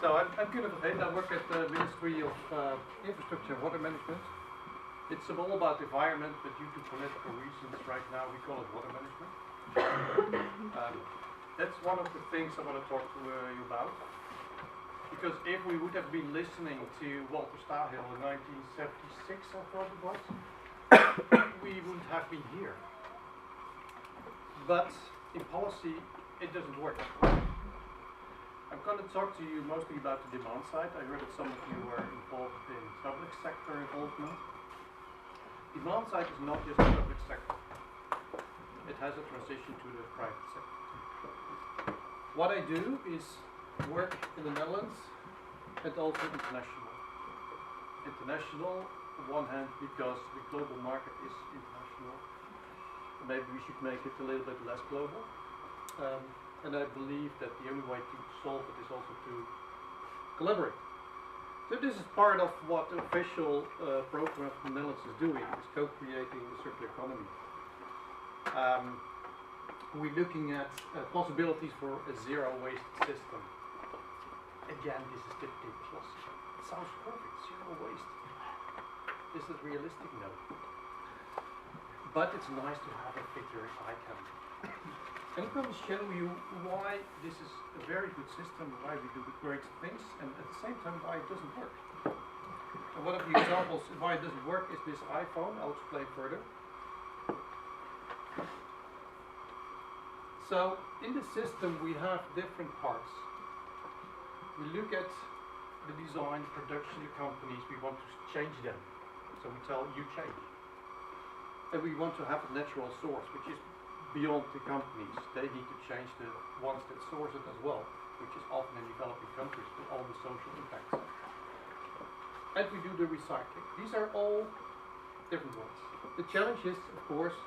So I'm Cuno. I work at the Ministry of Infrastructure and Water Management. It's all about the environment, but due to political reasons right now we call it water management. That's one of the things I want to talk to you about. Because if we would have been listening to Walter Stahill in 1976, I thought it was, we wouldn't have been here. But in policy, it doesn't work. I'm going to talk to you mostly about the demand side. I heard that some of you were involved in public sector involvement. Demand side is not just the public sector. It has a transition to the private sector. What I do is work in the Netherlands and also international. International, on one hand, because the global market is international. Maybe we should make it a little bit less global. And I believe that the only way to solve it is also to collaborate. So this is part of what the official program of the Netherlands is doing, is co-creating the circular economy. We're looking at possibilities for a zero waste system. Again, this is the big plus. It sounds perfect, zero waste. Is it realistic? No. But it's nice to have a picture if I can. And I'm going to show you why this is a very good system, why we do great things, and at the same time why it doesn't work. And one of the examples why it doesn't work is this iPhone. I'll explain further. So in the system we have different parts. We look at the design, production, the companies, we want to change them. So we tell you change. And we want to have a natural source, which is beyond the companies. They need to change the ones that source it as well, which is often in developing countries with all the social impacts. And we do the recycling. These are all different ones. The challenge is, of course,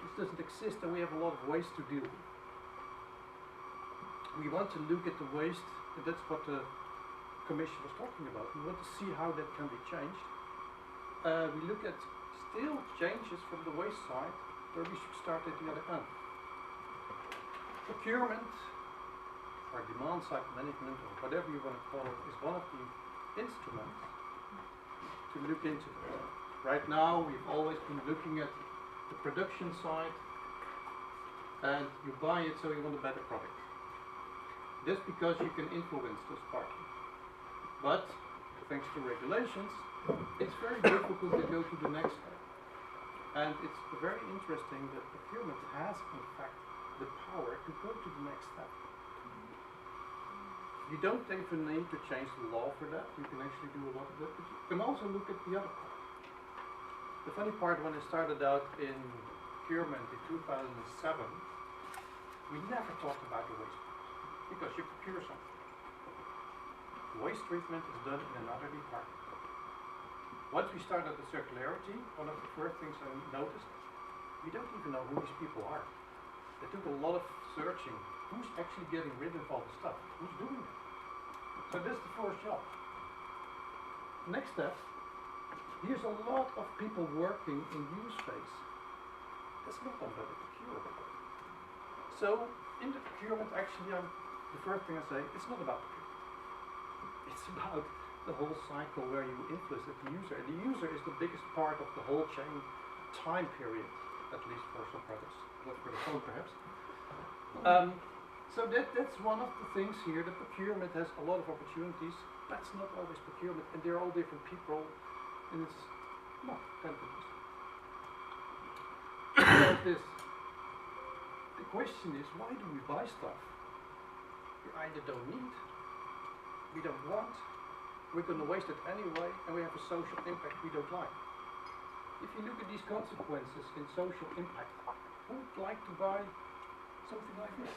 this doesn't exist and we have a lot of waste to deal with. We want to look at the waste, and that's what the Commission was talking about. We want to see how that can be changed. We look at still changes from the waste side, where we should start at the other end. Procurement, or demand side management, or whatever you want to call it, is one of the instruments to look into that. Right now, we've always been looking at the production side, and you buy it so you want a better product. Just because you can influence this partly. But, thanks to regulations, it's very difficult to go to the next step. And it's very interesting that procurement has, in fact, the power to go to the next step. You don't even need to change the law for that. You can actually do a lot of that. But you can also look at the other part. The funny part, when I started out in procurement in 2007, we never talked about the waste part, because you procure something. Waste treatment is done in another department. Once we started the circularity, one of the first things I noticed, we don't even know who these people are. It took a lot of searching. Who's actually getting rid of all the stuff? Who's doing it? So that's the first job. Next step, here's a lot of people working in use phase. That's not done by the procurement. So in the procurement, actually, the first thing I say, it's not about procurement. It's about the whole cycle where you influence the user. And the user is the biggest part of the whole chain time period, at least for some products, not for the phone perhaps. So that's one of the things here. The procurement has a lot of opportunities. That's not always procurement, and they're all different people, and it's not kind of interesting. So this. The question is, why do we buy stuff we either don't need, we don't want, we're going to waste it anyway, and we have a social impact we don't like. If you look at these consequences in social impact, who would like to buy something like this?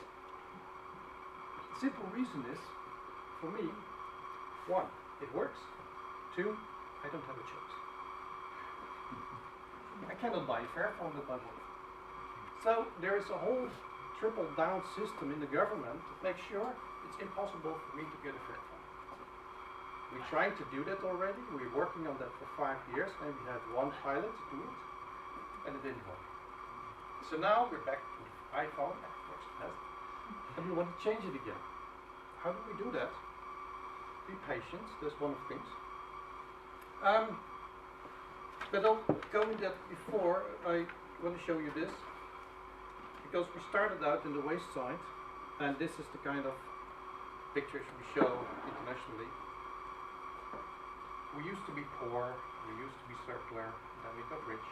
The simple reason is, for me, 1, it works. 2, I don't have a choice. I cannot buy a Fairphone with my money. So there is a whole triple down system in the government to make sure it's impossible for me to get a Fairphone. We're trying to do that already. We're working on that for 5 years, and we had one pilot to do it, and it didn't work. So now we're back to the iPhone, and we want to change it again. How do we do that? regulations, that's one of the things. But I'll go in that before. I want to show you this, because we started out in the waste side, and this is the kind of pictures we show internationally. We used to be poor, we used to be circular, then we got rich,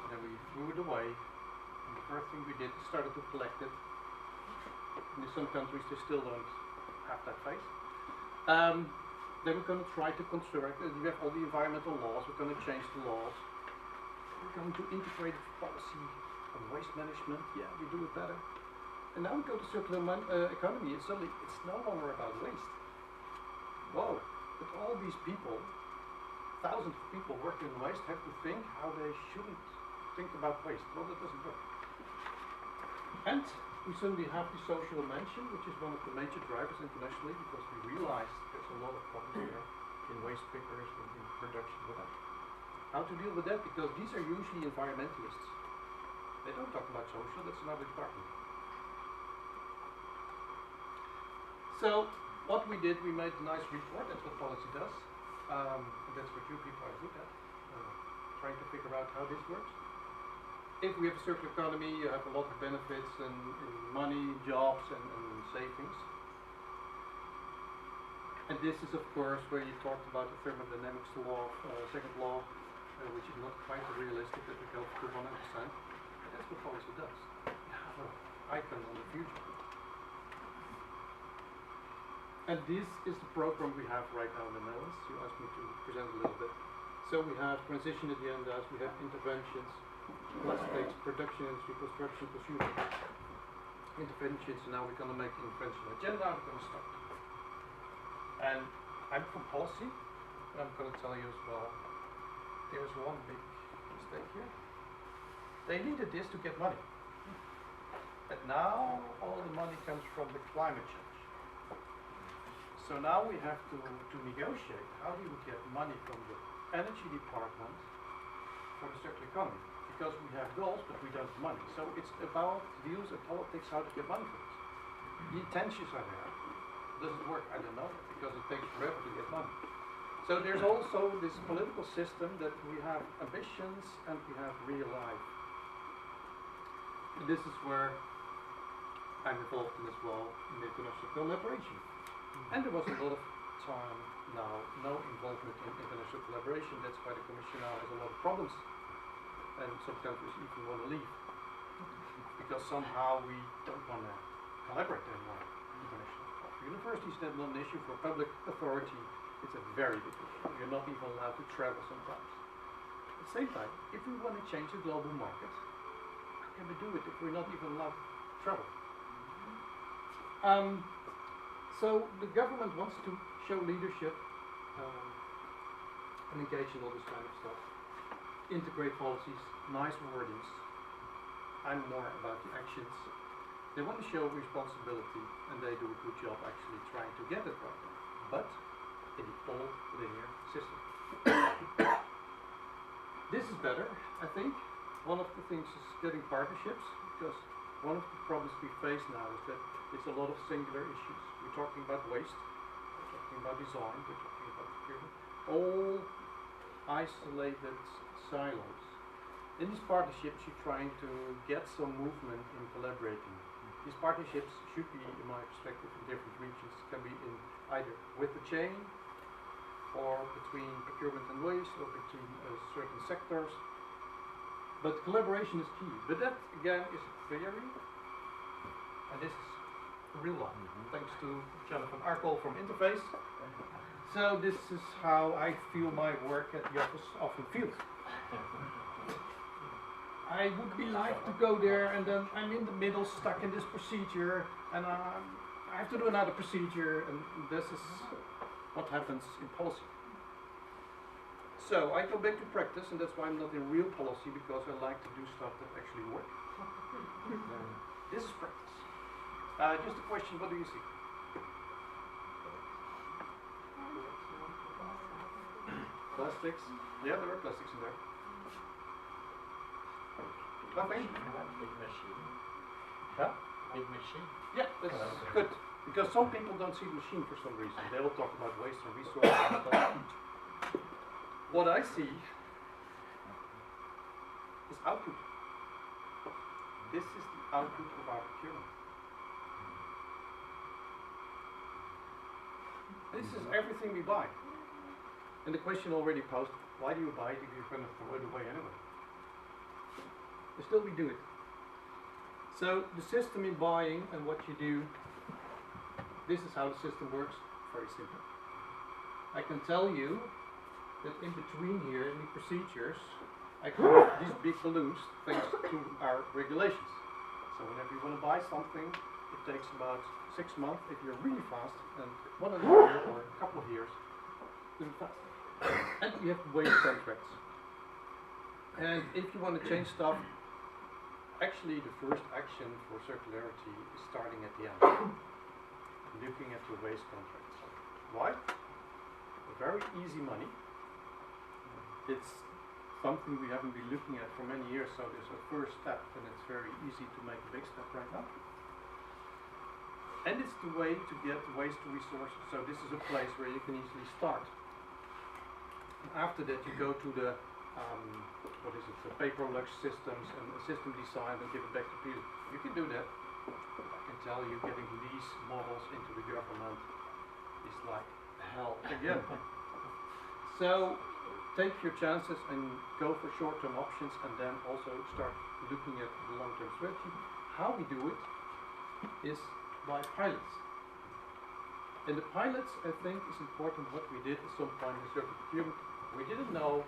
and then we threw it away, and the first thing we did is started to collect it. In some countries they still don't have that phase. Then we're going to try to construct, we have all the environmental laws, we're going to change the laws. We're going to integrate policy on waste management, yeah, we do it better. And now we go to circular economy, and suddenly it's no longer about waste. Whoa, but all these people, thousands of people working in waste, have to think how they shouldn't think about waste. Well, that doesn't work. And we suddenly have the social dimension, which is one of the major drivers internationally, because we realize there's a lot of problems here in waste pickers, in production, whatever. How to deal with that? Because these are usually environmentalists. They don't talk about social, that's another department. So, what we did, we made a nice report, that's what policy does. And that's what you people are good at, trying to figure out how this works. If we have a circular economy, you have a lot of benefits in money, jobs, and savings. And this is, of course, where you talked about the thermodynamics law, second law, which is not quite realistic that we go to 100%. But that's what policy does. You have an icon on the future. And this is the program we have right now in the Netherlands. You asked me to present a little bit. So we have transition agendas, we have interventions, plastics, production industry, construction, consumer interventions, and now we're going to make an intervention agenda, we're going to start. And I'm from policy, and I'm going to tell you as well, there's one big mistake here. They needed this to get money. But now all the money comes from the climate change. So now we have to negotiate how do we get money from the energy department for the circular economy. Because we have goals, but we don't have money. So it's about views and politics, how to get money for this. The intentions are there. Does it work? I don't know, because it takes forever to get money. So there's also this political system that we have ambitions and we have real life. And this is where I'm involved in as well, in the international collaboration. And there was a lot of time now, no involvement in international collaboration. That's why the Commission now has a lot of problems. And some countries even want to leave. Because somehow we don't want to collaborate anymore internationally. For universities, that's not an issue. For public authority, it's a very big issue. You're not even allowed to travel sometimes. At the same time, if we want to change the global market, how can we do it if we're not even allowed to travel? So the government wants to show leadership and engage in all this kind of stuff. Integrate policies, nice wordings. I'm more about the actions. They want to show responsibility, and they do a good job actually trying to get it right now. But in the old linear system. This is better, I think. One of the things is getting partnerships, because one of the problems we face now is that it's a lot of singular issues. We're talking about waste, we're talking about design, we're talking about procurement, all isolated silos. In these partnerships, you're trying to get some movement in collaborating. These partnerships should be, in my perspective, in different regions. It can be in either with the chain, or between procurement and waste, or between certain sectors. But collaboration is key. But that, again, is theory, and this is real life. Thanks to Jonathan Arkel from Interface. So this is how I feel my work at the office often feels. I would be like to go there, and then I'm in the middle, stuck in this procedure, and I have to do another procedure, and this is what happens in policy. So I go back to practice, and that's why I'm not in real policy, because I like to do stuff that actually works. This is practice. Just a question, what do you see? Plastics? Yeah, there are plastics in there. Nothing? Big machine. Huh? Big machine. Yeah, that's good. Because some people don't see the machine for some reason. They will talk about waste and resources and stuff. What I see is output. This is the output of our procurement. This is everything we buy. And the question already posed, why do you buy it if you're going to throw it away anyway? But still we do it. So the system in buying and what you do, this is how the system works, very simple. I can tell you that in between here, in the procedures, I can have these big balloons thanks to our regulations. So whenever you want to buy something, it takes about 6 months if you're really fast, and 1.5 years or a couple of years, really fast. And you have waste contracts. And if you want to change stuff, actually the first action for circularity is starting at the end. Looking at your waste contracts. Why? Very easy money. It's something we haven't been looking at for many years, so there's a first step, and it's very easy to make a big step right now. And it's the way to get waste to resources, so this is a place where you can easily start. And after that you go to the the paperless systems and the system design and give it back to people. You can do that. I can tell you getting these models into the government is like hell again. So take your chances and go for short-term options, and then also start looking at the long-term strategy. How we do it is by pilots. And the pilots, I think, is important. What we did at some point in circular procurement, we didn't know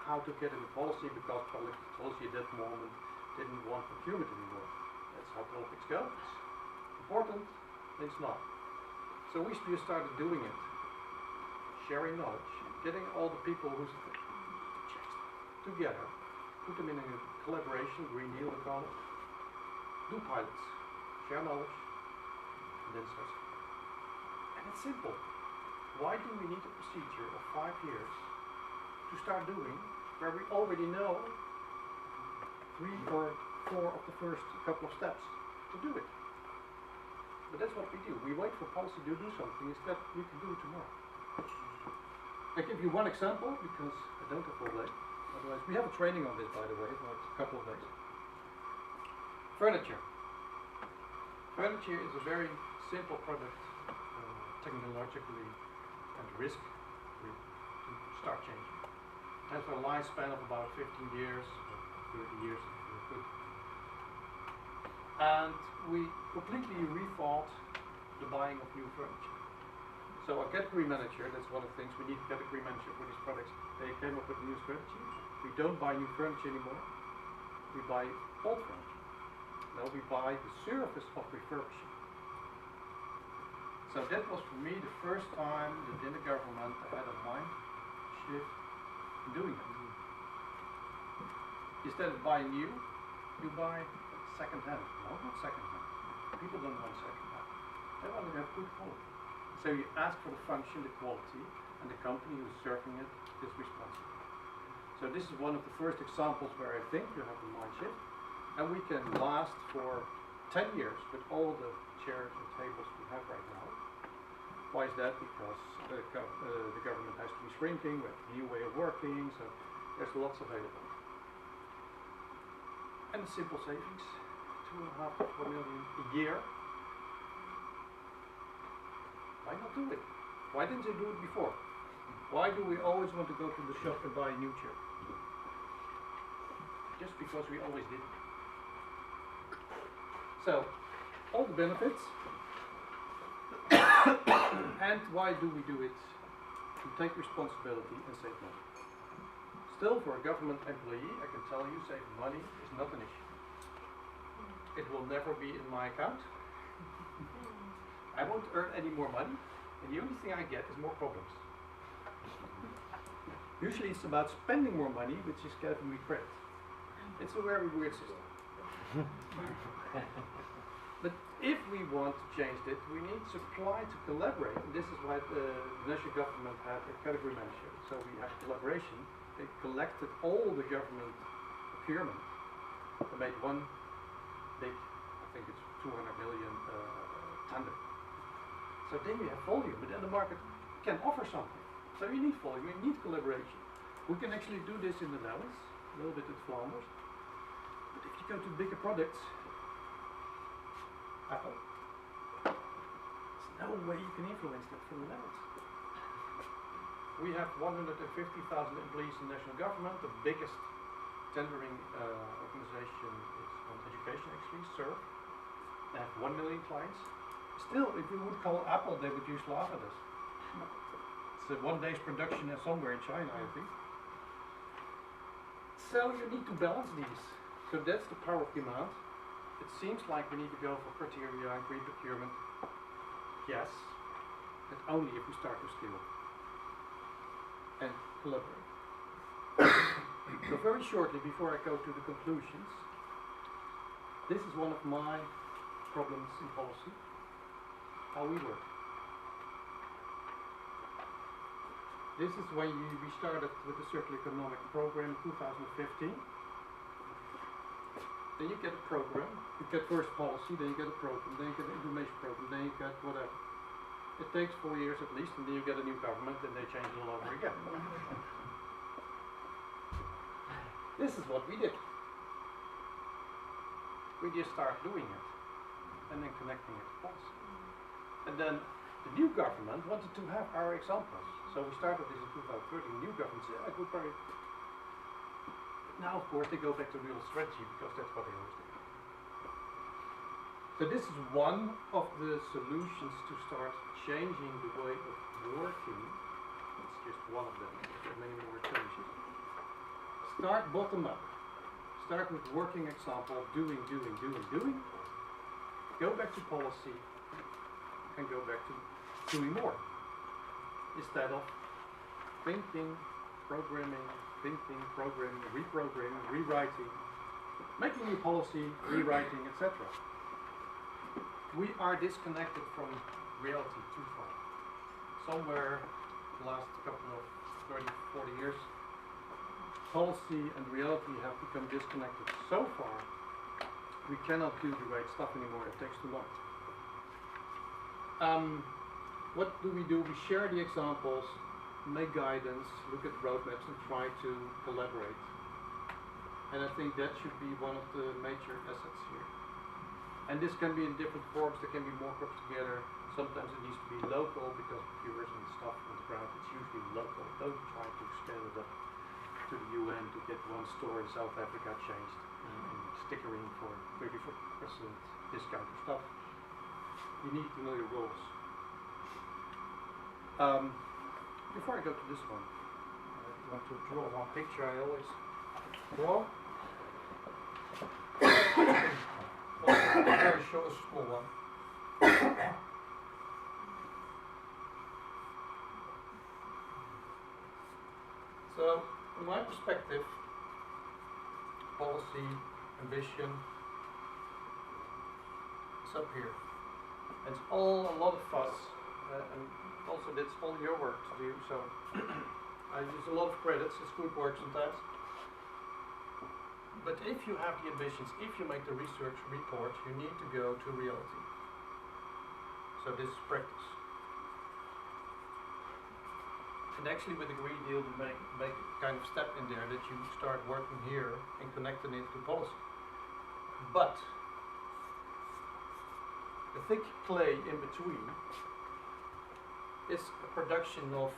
how to get into policy because public policy at that moment didn't want procurement anymore. That's how politics goes. It's important, it's not. So we just started doing it, sharing knowledge, getting all the people who together, put them in a collaboration, Green Deal we call it, do pilots, share knowledge, and then start. And it's simple. Why do we need a procedure of 5 years to start doing where we already know 3 or 4 of the first couple of steps to do it? But that's what we do. We wait for policy to do something instead we can do it tomorrow. I give you one example because I don't have all day. Otherwise, we have a training on this, by the way, for a couple of days. Furniture. Furniture is a very simple product, technologically and risk-free to start changing. It has a lifespan of about 15 years, 30 years if you're good. And we completely rethought the buying of new furniture. So a category manager, that's one of the things, we need a category manager for these products. They came up with a new strategy. We don't buy new furniture anymore. We buy old furniture. Now we buy the service of refurbishing. So that was for me the first time that in the government I had a mind shift in doing it. Instead of buying new, you buy second hand. No, not second hand. People don't want second hand. They want to have good quality. So you ask for the function, the quality, and the company who's serving it is responsible. So this is one of the first examples where I think you have a mind shift, and we can last for 10 years with all the chairs and tables we have right now. Why is that? Because the government has to be shrinking, we have a new way of working, so there's lots available. And the simple savings, 2.5 to 4 million a year. Why not do it? Why didn't they do it before? Why do we always want to go to the shop and buy a new chair? Just because we always did it. So, all the benefits. And why do we do it? To take responsibility and save money. Still, for a government employee, I can tell you, saving money is not an issue. It will never be in my account. I won't earn any more money, and the only thing I get is more problems. Usually it's about spending more money, which is giving me credit. It's a very weird system. But if we want to change it, we need supply to collaborate. And this is why the national government had a category manager. So we have collaboration. They collected all the government procurement. They made one big, I think it's 200 million tender. So then you have volume, but then the market can offer something. So you need volume, you need collaboration. We can actually do this in the Netherlands, a little bit at Flanders. But if you go to bigger products, Apple, there's no way you can influence that from the Netherlands. We have 150,000 employees in national government. The biggest tendering organization is on education actually, SERV. They have 1 million clients. Still, if you would call Apple, they would just laugh at us. It's a 1 day's production somewhere in China, I think. So you need to balance these. So that's the power of demand. It seems like we need to go for criteria and green procurement. Yes, but only if we start to scale and collaborate. So very shortly, before I go to the conclusions, this is one of my problems in policy, how we work. This is when we started with the Circular Economic Program in 2015. Then you get a program, you get first policy, then you get a program, then you get an information program, then you get whatever. It takes 4 years at least, and then you get a new government, and they change it all over again. This is what we did. We just started doing it, and then connecting it to policy. And then the new government wanted to have our examples. So we started this in 2013, the new government said, I would probably... Now, of course, they go back to real strategy, because that's what they always do. So this is one of the solutions to start changing the way of working. It's just one of them. There are many more changes. Start bottom up. Start with working example, doing. Go back to policy and go back to doing more. Instead of thinking, programming, reprogramming, rewriting, making new policy, rewriting, etc. We are disconnected from reality too far. Somewhere the last couple of 30, 40 years, policy and reality have become disconnected so far, we cannot do the right stuff anymore, it takes too long. What do? We share the examples, make guidance, look at roadmaps and try to collaborate. And I think that should be one of the major assets here. And this can be in different forms, there can be more groups together. Sometimes it needs to be local because procurers and stuff on the ground, it's usually local. Don't try to scale it up to the UN to get one store in South Africa changed and stickering for 34% discount or stuff. You need to know your rules. Before I go to this one, I want to draw one picture I always draw. Very short, small one. So, from my perspective, policy, ambition, is up here. It's all a lot of fuss, and also that's all your work to do, so I use a lot of credits, it's good work sometimes. But if you have the ambitions, if you make the research report, you need to go to reality. So this is practice. And actually with the Green Deal, we make a kind of step in there that you start working here and connecting it to policy. But the thick clay in between is a production of,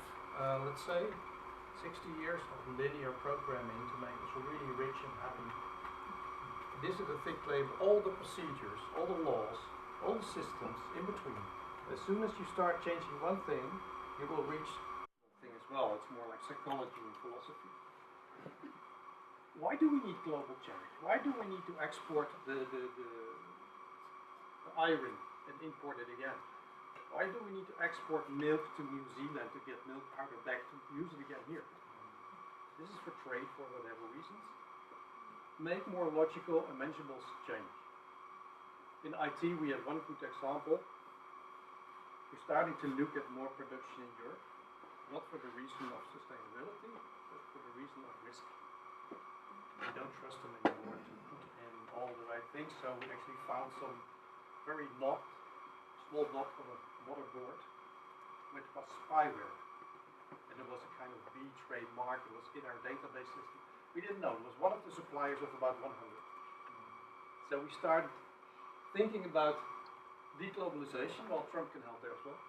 let's say, 60 years of linear programming to make us really rich and happy. This is the thick clay of all the procedures, all the laws, all the systems in between. As soon as you start changing one thing, you will reach thing as well. It's more like psychology and philosophy. Why do we need global change? Why do we need to export the iron and import it again? Why do we need to export milk to New Zealand to get milk powder back to use it again here? This is for trade for whatever reasons. Make more logical and manageable change. In IT we have one good example. We're starting to look at more production in Europe, not for the reason of sustainability, but for the reason of risk. We don't trust them anymore to put in all the right things, so we actually found some very not small dot on a motherboard, which was spyware. And it was a kind of B trademark, it was in our database system. We didn't know, it was one of the suppliers of about 100. So we started thinking about deglobalization. Well, Trump can help there as well.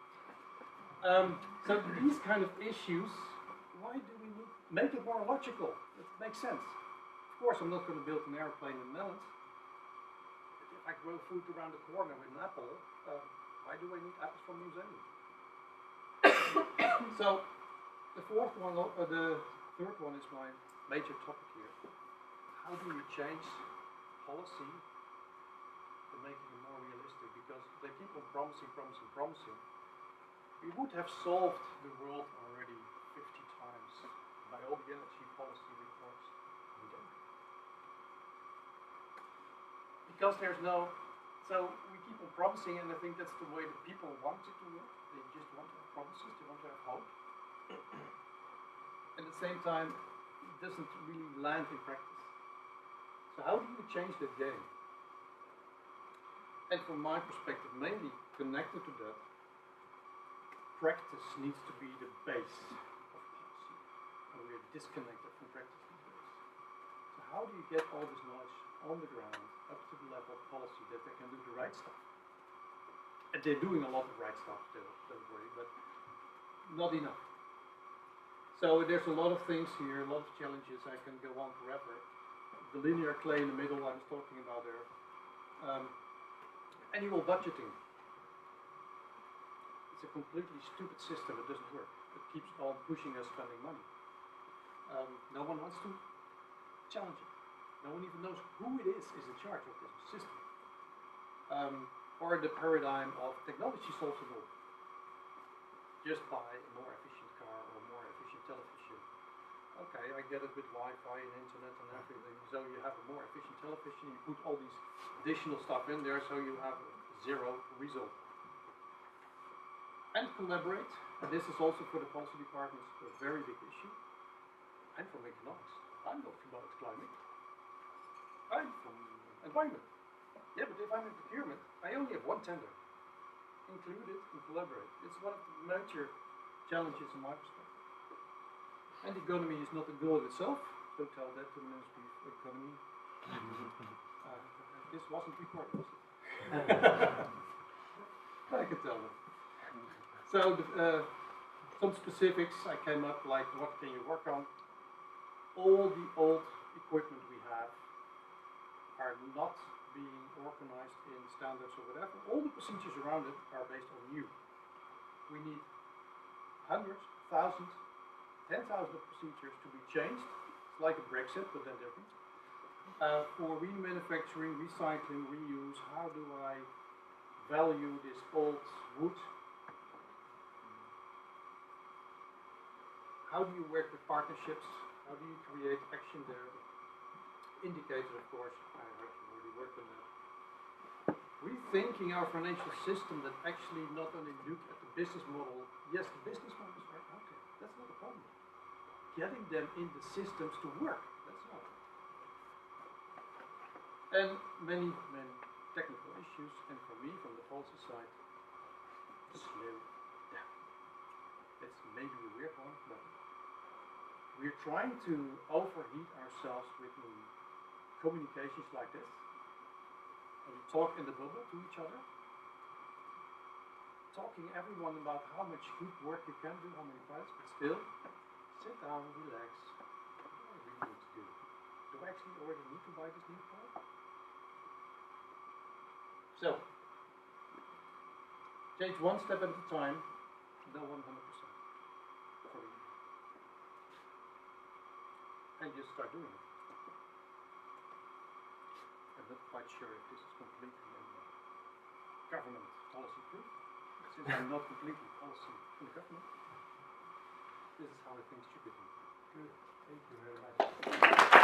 So these kind of issues, why do we need make it more logical? It makes sense. Of course, I'm not going to build an airplane in the Netherlands. If I grow food around the corner with an apple, why do I need apples from New Zealand? So the third one is my major topic here. How do you change policy to make it more realistic? Because they keep on promising. We would have solved the world already 50 times by all the energy policy reports. Because there's no, so we keep on promising, and I think that's the way that people want it to work. They just want to have promises, they want to have hope. At the same time, it doesn't really land in practice. So how do you change that game? And from my perspective, mainly connected to that, practice needs to be the base of policy. And we are disconnected from practice these days. So how do you get all this knowledge on the ground, up to the level of policy, that they can do the right stuff? And they're doing a lot of right stuff still, don't worry, but not enough. So there's a lot of things here, a lot of challenges. I can go on forever. The linear clay in the middle I was talking about there. Annual budgeting. It's a completely stupid system. It doesn't work. It keeps on pushing us spending money. No one wants to challenge it. No one even knows who it is in charge of this system. Or the paradigm of technology solves it all. Just buy a more efficient car or more efficient television. Okay, I get it with Wi-Fi and internet and everything. So you have a more efficient television. You put all these additional stuff in there, so you have zero result. And collaborate. And this is also for the policy departments a very big issue. I'm from economics. I'm not from climate. I'm from environment. Yeah, but if I'm in procurement, I only have one tender. Include it and collaborate. It's one of the major challenges in my perspective. And economy is not a goal in itself. Don't tell that to the Ministry of Economy. This wasn't recorded, was it? I can tell them. So, some specifics I came up, like what can you work on? All the old equipment we have are not being organized in standards or whatever. All the procedures around it are based on new. We need hundreds, thousands, 10,000 of procedures to be changed. It's like a Brexit, but then different. For remanufacturing, recycling, reuse, how do I value this old wood? How do you work with partnerships? How do you create action there? Indicators, of course, I already worked on that. Rethinking our financial system that actually not only look at the business model. Yes, the business models are okay. That's not a problem. Getting them in the systems to work, that's not. And many technical issues, and for me, from the policy side, slow down. It's maybe a weird one, but we're trying to overheat ourselves with communications like this. And we talk in the bubble to each other, talking everyone about how much good work you can do, how many pilots, but still, sit down, relax. What do I really need to do? Do I actually already need to buy this new car? So, change one step at a time, no 100%. For me. And just start doing it. I'm not quite sure if this is completely government policy proof. Since I'm not completely policy in the government, this is how I think should be done. Good. Thank you very much.